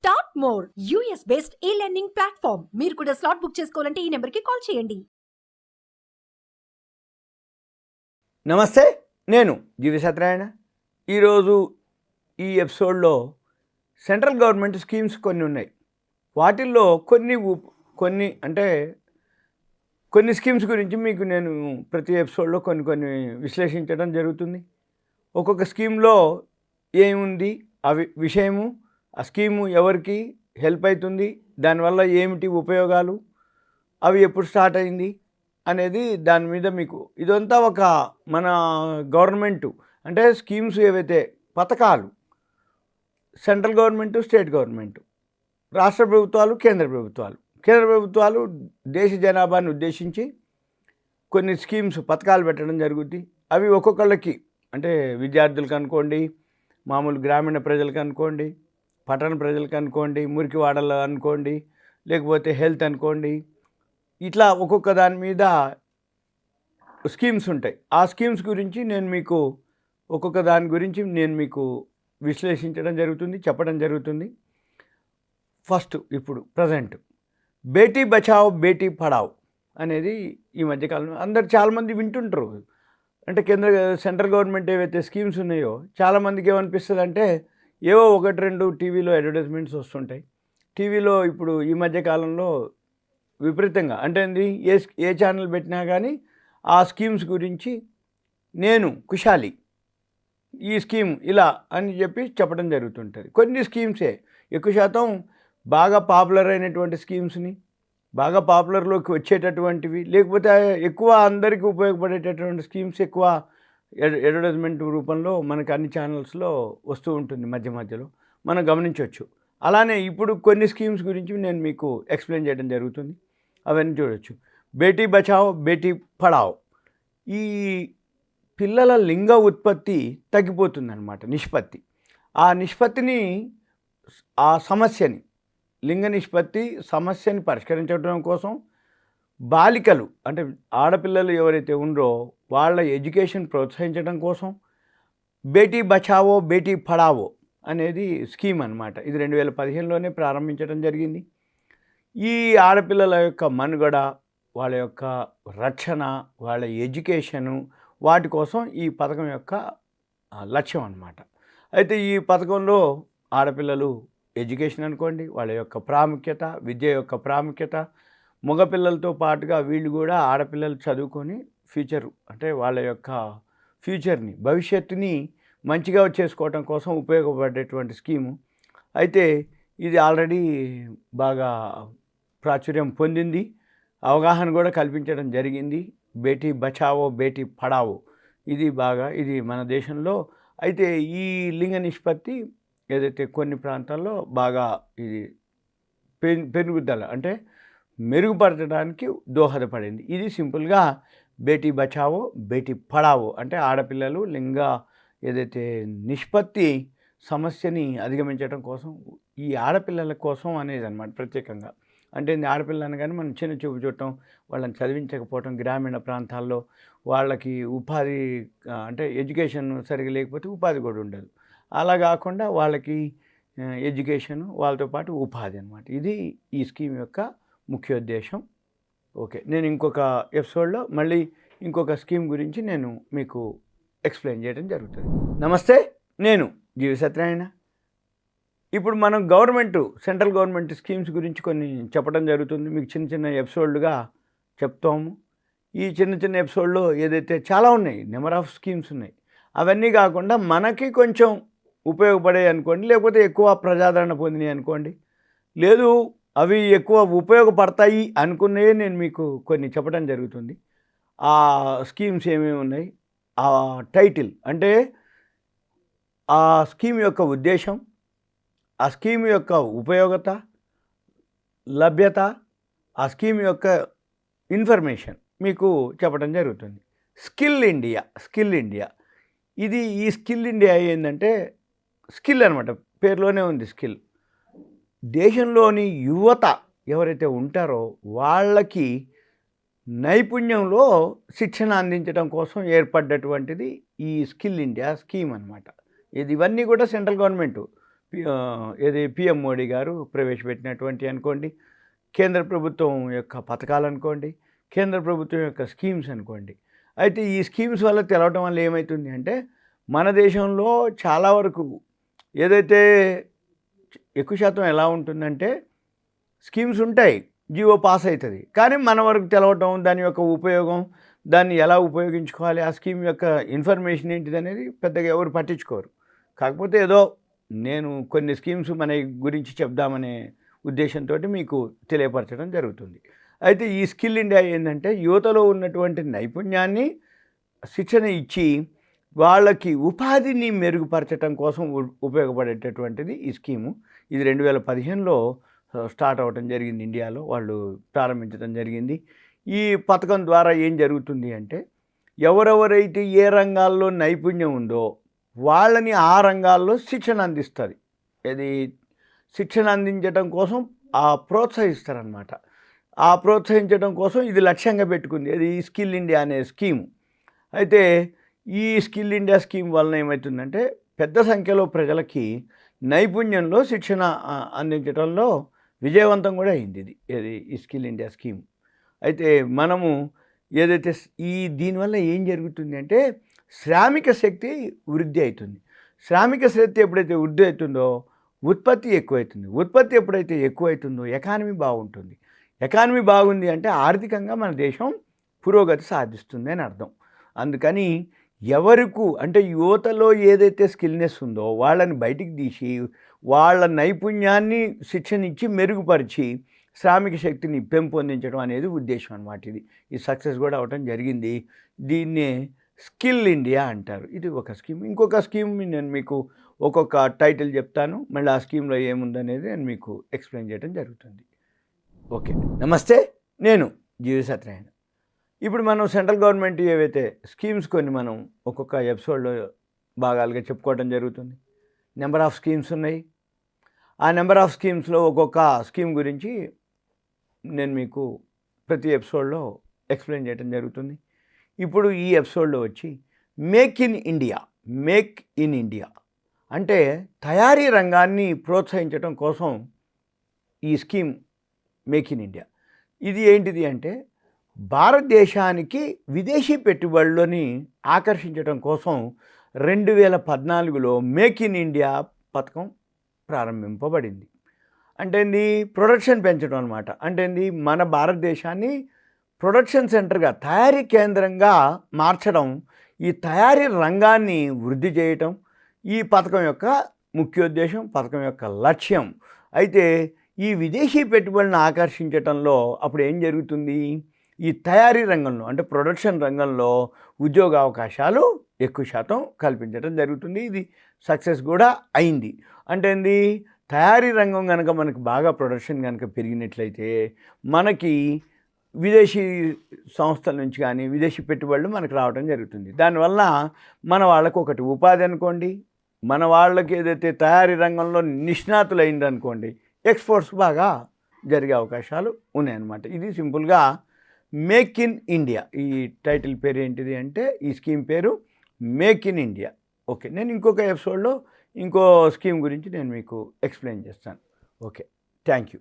Top more US based ఈ learning platform. మీరు కూడా స్లాట్ బుక్ చేసుకోవాలంటే ఈ నెంబర్కి కాల్ చేయండి. నమస్తే, నేను జీవి సత్యనారాయణ. ఈరోజు ఈ ఎపిసోడ్లో సెంట్రల్ గవర్నమెంట్ స్కీమ్స్ కొన్ని ఉన్నాయి. వాటిల్లో కొన్ని స్కీమ్స్ గురించి మీకు నేను ప్రతి ఎపిసోడ్లో కొన్ని విశ్లేషించడం జరుగుతుంది. ఒక్కొక్క స్కీమ్లో ఏముంది, విషయము, ఆ స్కీము ఎవరికి హెల్ప్ అవుతుంది, దానివల్ల ఏమిటి ఉపయోగాలు, అవి ఎప్పుడు స్టార్ట్ అయింది అనేది దాని మీద మీకు ఇదంతా ఒక మన గవర్నమెంటు అంటే స్కీమ్స్ ఏవైతే పథకాలు సెంట్రల్ గవర్నమెంటు, స్టేట్ గవర్నమెంటు, రాష్ట్ర ప్రభుత్వాలు, కేంద్ర ప్రభుత్వాలు దేశ జనాభాని ఉద్దేశించి కొన్ని స్కీమ్స్ పథకాలు పెట్టడం జరుగుతుంది. అవి ఒక్కొక్కళ్ళకి అంటే విద్యార్థులకు అనుకోండి, మామూలు గ్రామీణ ప్రజలకు అనుకోండి, పట్టణ ప్రజలకు అనుకోండి, మురికివాడలు అనుకోండి, లేకపోతే హెల్త్ అనుకోండి, ఇట్లా ఒక్కొక్క దాని మీద స్కీమ్స్ ఉంటాయి. ఆ స్కీమ్స్ గురించి ఒక్కొక్క దాని గురించి నేను మీకు విశ్లేషించడం జరుగుతుంది, చెప్పడం జరుగుతుంది. ఫస్ట్ ఇప్పుడు ప్రజెంట్ బేటీ బచావ్ బేటీ పడావ్ అనేది ఈ మధ్యకాలంలో అందరు చాలామంది వింటుంటారు. అంటే సెంట్రల్ గవర్నమెంట్ ఏవైతే స్కీమ్స్ ఉన్నాయో చాలామందికి ఏమనిపిస్తుంది అంటే ఏవో ఒకటి రెండు టీవీలో అడ్వర్టైజ్మెంట్స్ వస్తుంటాయి. టీవీలో ఇప్పుడు ఈ మధ్యకాలంలో విపరీతంగా అంటే ఏ ఛానల్ పెట్టినా కానీ ఆ స్కీమ్స్ గురించి నేను కుశాలి, ఈ స్కీమ్ ఇలా అని చెప్పడం జరుగుతుంటుంది. కొన్ని స్కీమ్సే ఎక్కువ శాతం బాగా పాపులర్ అయినటువంటి స్కీమ్స్ని, బాగా పాపులర్లోకి వచ్చేటటువంటివి, లేకపోతే ఎక్కువ అందరికీ ఉపయోగపడేటటువంటి స్కీమ్స్ ఎక్కువ అడ్వర్టైజ్మెంట్ రూపంలో మనకు అన్ని ఛానల్స్లో వస్తూ ఉంటుంది మధ్యలో మనం గమనించవచ్చు. అలానే ఇప్పుడు కొన్ని స్కీమ్స్ గురించి నేను మీకు ఎక్స్ప్లెయిన్ చేయడం జరుగుతుంది. అవన్నీ చూడవచ్చు. బేటీ బచావ్ బేటీ పడావ్, ఈ పిల్లల లింగ ఉత్పత్తి తగ్గిపోతుందన్నమాట, నిష్పత్తి. ఆ నిష్పత్తిని, ఆ సమస్యని, లింగ నిష్పత్తి సమస్యని పరిష్కరించడం కోసం బాలికలు అంటే ఆడపిల్లలు ఎవరైతే ఉన్నారో వాళ్ళ ఎడ్యుకేషన్ ప్రోత్సహించడం కోసం బేటీ బచావో బేటీ పడావో అనేది స్కీమ్ అన్నమాట. ఇది 2015లోనే ప్రారంభించడం జరిగింది. ఈ ఆడపిల్లల యొక్క మనుగడ, వాళ్ళ యొక్క రక్షణ, వాళ్ళ ఎడ్యుకేషను, వాటి కోసం ఈ పథకం యొక్క లక్ష్యం అన్నమాట. అయితే ఈ పథకంలో ఆడపిల్లలు ఎడ్యుకేషన్ అనుకోండి, వాళ్ళ యొక్క ప్రాముఖ్యత, విద్య యొక్క ప్రాముఖ్యత, మగపిల్లలతో పాటుగా వీళ్ళు కూడా ఆడపిల్లలు చదువుకొని వాళ్ళ యొక్క ఫ్యూచర్ని, భవిష్యత్తుని మంచిగా చేసుకోవటం కోసం ఉపయోగపడేటువంటి స్కీము. అయితే ఇది ఆల్రెడీ బాగా ప్రాచుర్యం పొందింది, అవగాహన కూడా కల్పించడం జరిగింది. బేటీ బచావో బేటీ పడావో ఇది మన దేశంలో. అయితే ఈ లింగ నిష్పత్తి ఏదైతే కొన్ని ప్రాంతాల్లో బాగా ఇది పెరుగుదల అంటే మెరుగుపరచడానికి దోహదపడింది. ఇది సింపుల్గా బేటీ బచావో బేటీ పడావో అంటే ఆడపిల్లలు లింగ ఏదైతే నిష్పత్తి సమస్యని అధిగమించడం కోసం, ఈ ఆడపిల్లల కోసం అనేది అన్నమాట ప్రత్యేకంగా. అంటే ఆడపిల్ల అనగానే మనం చిన్న చూపు చూడటం, వాళ్ళని చదివించకపోవటం, గ్రామీణ ప్రాంతాల్లో వాళ్ళకి ఉపాధి అంటే ఎడ్యుకేషన్ సరిగా లేకపోతే ఉపాధి కూడా ఉండదు. అలా కాకుండా వాళ్ళకి ఎడ్యుకేషను, వాళ్ళతో పాటు ఉపాధి అన్నమాట. ఇది ఈ స్కీమ్ యొక్క ముఖ్యోద్దేశం. ఓకే, నేను ఇంకొక ఎపిసోడ్లో మళ్ళీ ఇంకొక స్కీమ్ గురించి నేను మీకు ఎక్స్ప్లెయిన్ చేయడం జరుగుతుంది. నమస్తే, నేను జీవి సత్యనారాయణ. ఇప్పుడు మనం సెంట్రల్ గవర్నమెంట్ స్కీమ్స్ గురించి కొన్ని చెప్పడం జరుగుతుంది. మీకు చిన్న ఎపిసోడ్లుగా చెప్తాము. ఈ చిన్న ఎపిసోడ్లో ఏదైతే చాలా ఉన్నాయి, నెంబర్ ఆఫ్ స్కీమ్స్ ఉన్నాయి. అవన్నీ కాకుండా మనకి కొంచెం ఉపయోగపడే అనుకోండి, లేకపోతే ఎక్కువ ప్రజాదరణ పొందినాయి అనుకోండి, లేదు అవి ఎక్కువ ఉపయోగపడతాయి అనుకున్నవే నేను మీకు కొన్ని చెప్పడం జరుగుతుంది. ఆ స్కీమ్స్ ఏమేమి ఉన్నాయి, ఆ టైటిల్ అంటే ఆ స్కీమ్ యొక్క ఉద్దేశం, ఆ స్కీమ్ యొక్క ఉపయోగత, లభ్యత, ఆ స్కీమ్ యొక్క ఇన్ఫర్మేషన్ మీకు చెప్పడం జరుగుతుంది. స్కిల్ ఇండియా ఈ స్కిల్ ఇండియా ఏంటంటే స్కిల్ అనమాట, పేరులోనే ఉంది స్కిల్. దేశంలోని యువత ఎవరైతే ఉంటారో వాళ్ళకి నైపుణ్యంలో శిక్షణ అందించడం కోసం ఏర్పడ్డటువంటిది ఈ స్కిల్ ఇండియా స్కీమ్ అనమాట. ఇవన్నీ కూడా సెంట్రల్ గవర్నమెంట్ ఏది పిఎం మోడీ గారు ప్రవేశపెట్టినటువంటి అనుకోండి, కేంద్ర ప్రభుత్వం యొక్క పథకాలు అనుకోండి, కేంద్ర ప్రభుత్వం యొక్క స్కీమ్స్ అనుకోండి. అయితే ఈ స్కీమ్స్ వల్ల తెలవటం వల్ల ఏమవుతుంది అంటే మన దేశంలో చాలా వరకు ఏదైతే ఎక్కువ శాతం ఎలా ఉంటుందంటే స్కీమ్స్ ఉంటాయి, జీవో పాస్ అవుతుంది, కానీ మన వరకు తెలవటం, దాని యొక్క ఉపయోగం, దాన్ని ఎలా ఉపయోగించుకోవాలి, ఆ స్కీమ్ యొక్క ఇన్ఫర్మేషన్ ఏంటిది అనేది పెద్దగా ఎవరు పట్టించుకోరు. కాకపోతే ఏదో నేను కొన్ని స్కీమ్స్ మన గురించి చెప్దామనే ఉద్దేశంతో మీకు తెలియపరచడం జరుగుతుంది. అయితే ఈ స్కిల్ ఇండియా ఏంటంటే యువతలో ఉన్నటువంటి నైపుణ్యాన్ని శిక్షణ ఇచ్చి వాళ్ళకి ఉపాధిని మెరుగుపరచడం కోసం ఉపయోగపడేటటువంటిది ఈ స్కీము. ఇది 2015లో స్టార్ట్ అవ్వటం జరిగింది, ఇండియాలో వాళ్ళు ప్రారంభించడం జరిగింది. ఈ పథకం ద్వారా ఏం జరుగుతుంది అంటే ఎవరెవరైతే ఏ రంగాల్లో నైపుణ్యం ఉందో వాళ్ళని ఆ రంగాల్లో శిక్షణ అందిస్తుంది. ఇది శిక్షణ అందించడం కోసం ప్రోత్సహిస్తారనమాట. ఆ ప్రోత్సహించడం కోసం ఇది లక్ష్యంగా పెట్టుకుంది, అది స్కిల్ ఇండియా అనే స్కీము. అయితే ఈ స్కిల్ ఇండియా స్కీమ్ వలన ఏమవుతుందంటే పెద్ద సంఖ్యలో ప్రజలకి నైపుణ్యంలో శిక్షణ అందించడంలో విజయవంతం కూడా అయింది ఇది ఈ స్కిల్ ఇండియా స్కీమ్. అయితే మనము ఏదైతే దీనివల్ల ఏం జరుగుతుంది అంటే శ్రామిక శక్తి వృద్ధి అవుతుంది. శ్రామిక శక్తి ఎప్పుడైతే వృద్ధి అవుతుందో ఉత్పత్తి ఎక్కువవుతుంది. ఉత్పత్తి ఎప్పుడైతే ఎక్కువవుతుందో ఎకానమీ బాగుంటుంది. ఎకానమీ బాగుంది అంటే ఆర్థికంగా మన దేశం పురోగతి సాధిస్తుంది అని అర్థం. అందుకని ఎవరికి అంటే యువతలో ఏదైతే స్కిల్నెస్ ఉందో వాళ్ళని బయటికి తీసి వాళ్ళ నైపుణ్యాన్ని శిక్షణ ఇచ్చి మెరుగుపరిచి శ్రామిక శక్తిని పెంపొందించడం అనేది ఉద్దేశం అన్నమాట. ఇది సక్సెస్ కూడా అవటం జరిగింది. దీన్నే స్కిల్ ఇండియా అంటారు. ఇది ఒక స్కీమ్. ఇంకొక స్కీమ్ నేను మీకు ఒక్కొక్క టైటిల్ చెప్తాను, మళ్ళీ ఆ స్కీమ్లో ఏముందనేది నేను మీకు ఎక్స్ప్లెయిన్ చేయడం జరుగుతుంది. ఓకే, నమస్తే, నేను జీవి సత్యనారాయణ. ఇప్పుడు మనం సెంట్రల్ గవర్నమెంట్ ఏవైతే స్కీమ్స్ కొన్ని మనం ఒక్కొక్క ఎపిసోడ్లో భాగాలుగా చెప్పుకోవడం జరుగుతుంది. నెంబర్ ఆఫ్ స్కీమ్స్ ఉన్నాయి. ఆ నెంబర్ ఆఫ్ స్కీమ్స్లో ఒక్కొక్క స్కీమ్ గురించి నేను మీకు ప్రతి ఎపిసోడ్లో ఎక్స్ప్లెయిన్ చేయడం జరుగుతుంది. ఇప్పుడు ఈ ఎపిసోడ్లో వచ్చి మేక్ ఇన్ ఇండియా అంటే తయారీ రంగాన్ని ప్రోత్సహించడం కోసం ఈ స్కీమ్ మేక్ ఇన్ ఇండియా. ఇది ఏంటిది అంటే భారతదేశానికి విదేశీ పెట్టుబడులని ఆకర్షించడం కోసం 2014లో మేక్ ఇన్ ఇండియా పథకం ప్రారంభింపబడింది. అంటే ఏంది, ప్రొడక్షన్ పెంచడం అనమాట. అంటే ఏంది, మన భారతదేశాన్ని ప్రొడక్షన్ సెంటర్గా, తయారీ కేంద్రంగా మార్చడం, ఈ తయారీ రంగాన్ని వృద్ధి చేయటం ఈ పథకం యొక్క ముఖ్యోద్దేశం, పథకం యొక్క లక్ష్యం. అయితే ఈ విదేశీ పెట్టుబడులను ఆకర్షించటంలో అప్పుడు ఏం జరుగుతుంది, ఈ తయారీ రంగంలో అంటే ప్రొడక్షన్ రంగంలో ఉద్యోగ అవకాశాలు ఎక్కువ శాతం కల్పించడం జరుగుతుంది. ఇది సక్సెస్ కూడా అయింది. అంటే ఏంది, తయారీ రంగం కనుక మనకు బాగా ప్రొడక్షన్ కనుక పెరిగినట్లయితే మనకి విదేశీ సంస్థల నుంచి కానీ విదేశీ పెట్టుబడులు మనకు రావడం జరుగుతుంది. దానివల్ల మన వాళ్ళకు ఒకటి ఉపాధి అనుకోండి, మన వాళ్ళకి ఏదైతే తయారీ రంగంలో నిష్ణాతులు అయిందనుకోండి, ఎక్స్పోర్ట్స్ బాగా జరిగే అవకాశాలు ఉన్నాయన్నమాట. ఇది సింపుల్గా మేక్ ఇన్ ఇండియా. ఈ టైటిల్ పేరు ఏంటిది అంటే ఈ స్కీమ్ పేరు మేక్ ఇన్ ఇండియా. ఓకే, నేను ఇంకొక ఎపిసోడ్లో ఇంకో స్కీమ్ గురించి నేను మీకు ఎక్స్ప్లెయిన్ చేస్తాను. Okay, thank you.